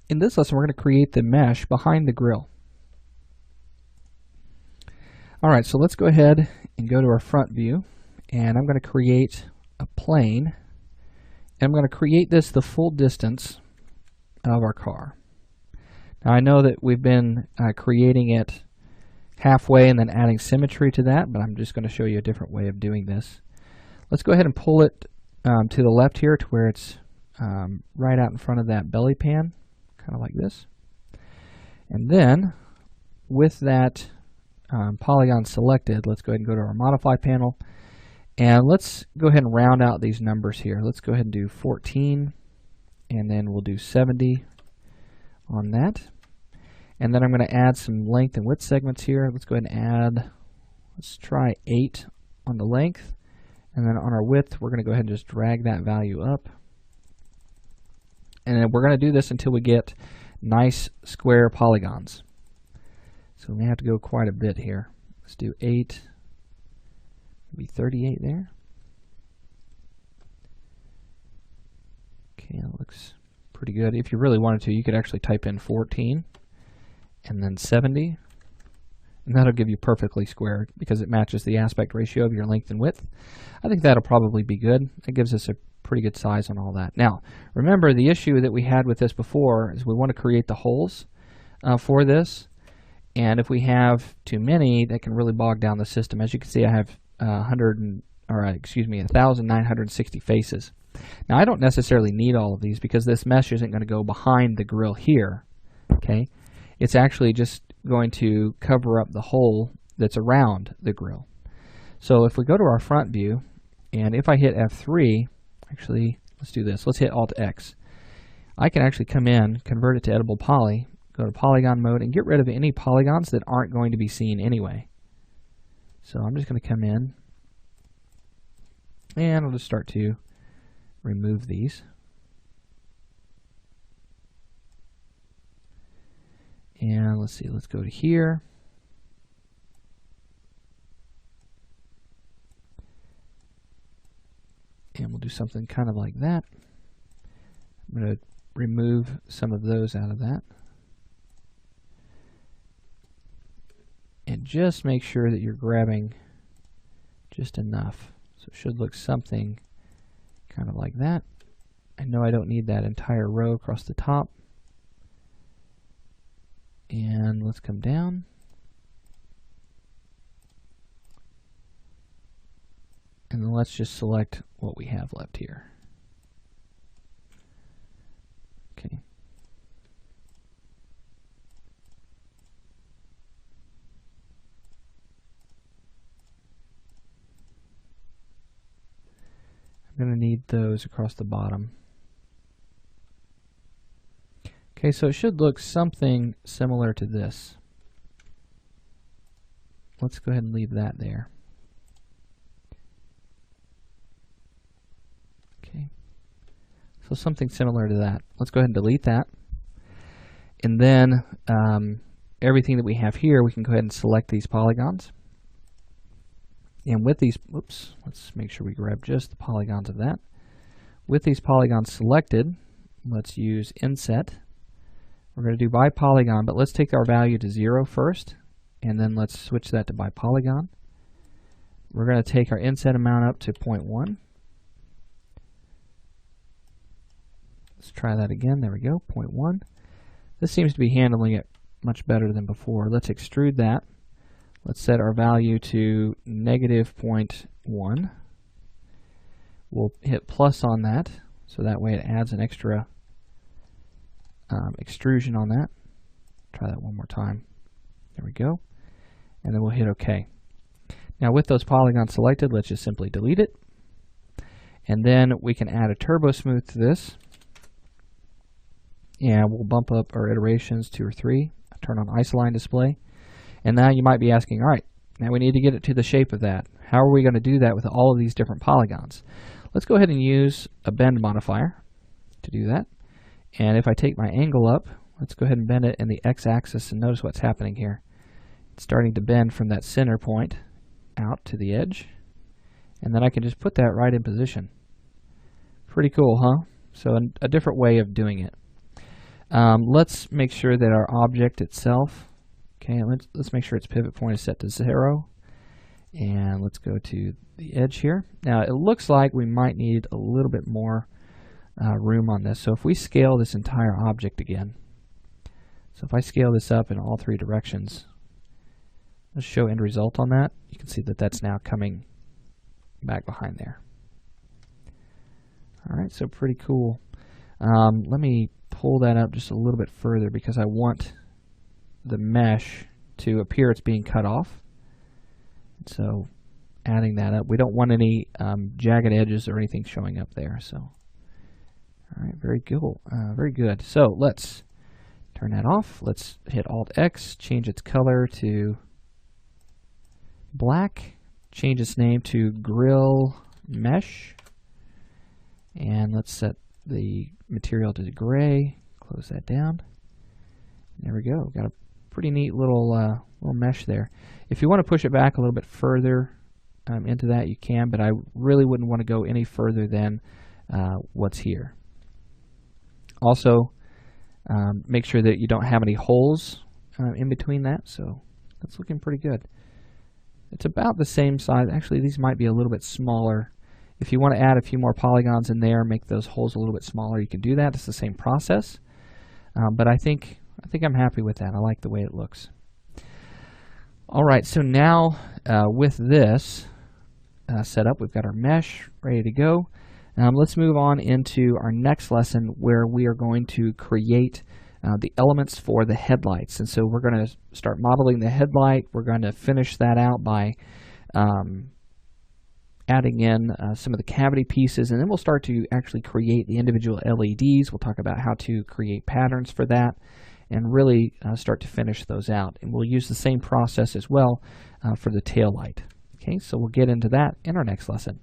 In this lesson, we're going to create the mesh behind the grill. All right, so let's go ahead and go to our front view, and I'm going to create a plane, and I'm going to create this the full distance of our car. Now I know that we've been creating it halfway and then adding symmetry to that, but I'm just going to show you a different way of doing this. Let's go ahead and pull it to the left here to where it's right out in front of that belly pan, kind of like this. And then with that polygon selected, let's go ahead and go to our modify panel, and let's go ahead and round out these numbers here. Let's go ahead and do 14, and then we'll do 70 on that. And then I'm going to add some length and width segments here. Let's go ahead and add, let's try 8 on the length, and then on our width we're going to go ahead and just drag that value up. And then we're going to do this until we get nice square polygons. So we may have to go quite a bit here. Let's do 8, maybe 38 there. Okay, that looks pretty good. If you really wanted to, you could actually type in 14 and then 70, and that'll give you perfectly square because it matches the aspect ratio of your length and width. I think that'll probably be good. It gives us a pretty good size on all that. Now, remember the issue that we had with this before is we want to create the holes for this, and if we have too many, that can really bog down the system. As you can see, I have 1,960 faces. Now, I don't necessarily need all of these because this mesh isn't going to go behind the grill here. Okay, it's actually just going to cover up the hole that's around the grill. So if we go to our front view, and if I hit F3, actually, let's do this. Let's hit Alt-X. I can actually come in, convert it to editable poly, go to polygon mode, and get rid of any polygons that aren't going to be seen anyway. So I'm just going to come in, and I'll just start to remove these. And let's see, let's go to here. And we'll do something kind of like that. I'm going to remove some of those out of that. And just make sure that you're grabbing just enough. So it should look something kind of like that. I know I don't need that entire row across the top. And let's come down. And then let's just select what we have left here. Okay. I'm going to need those across the bottom. Okay, so it should look something similar to this. Let's go ahead and leave that there. Okay, so something similar to that. Let's go ahead and delete that. And then everything that we have here, we can go ahead and select these polygons. And with these, oops, let's make sure we grab just the polygons of that. With these polygons selected, let's use inset. We're going to do by polygon, but let's take our value to 0 first, and then let's switch that to by polygon. We're going to take our inset amount up to 0.1. Let's try that again. There we go, 0.1. This seems to be handling it much better than before. Let's extrude that. Let's set our value to -0.1. We'll hit plus on that, so that way it adds an extra extrusion on that. Try that one more time. There we go. And then we'll hit OK. Now with those polygons selected, let's just simply delete it. And then we can add a turbo smooth to this. And we'll bump up our iterations 2 or 3. Turn on isoline display. And now you might be asking, all right, now we need to get it to the shape of that. How are we going to do that with all of these different polygons? Let's go ahead and use a bend modifier to do that. And if I take my angle up, let's go ahead and bend it in the x-axis, and notice what's happening here. It's starting to bend from that center point out to the edge, and then I can just put that right in position. Pretty cool, huh? So a different way of doing it. Let's make sure that our object itself, okay, let's make sure its pivot point is set to 0. And let's go to the edge here. Now it looks like we might need a little bit more room on this. So if we scale this entire object again, so if I scale this up in all 3 directions, let's show end result on that. You can see that that's now coming back behind there. All right, so pretty cool. Let me pull that up just a little bit further because I want the mesh to appear it's being cut off. So adding that up, we don't want any jagged edges or anything showing up there. So, all right, very cool, very good. So let's turn that off. Let's hit Alt-X, change its color to black, change its name to Grill Mesh, and let's set the material to gray. Close that down. There we go. Got a pretty neat little mesh there. If you want to push it back a little bit further into that, you can, but I really wouldn't want to go any further than what's here. Also, make sure that you don't have any holes in between that, so that's looking pretty good. It's about the same size. Actually, these might be a little bit smaller. If you want to add a few more polygons in there, make those holes a little bit smaller, you can do that. It's the same process. But I think I'm happy with that. I like the way it looks. All right, so now with this set up, we've got our mesh ready to go. Let's move on into our next lesson where we are going to create the elements for the headlights. And so we're going to start modeling the headlight. We're going to finish that out by adding in some of the cavity pieces, and then we'll start to actually create the individual LEDs. We'll talk about how to create patterns for that and really start to finish those out. And we'll use the same process as well for the tail light. Okay, so we'll get into that in our next lesson.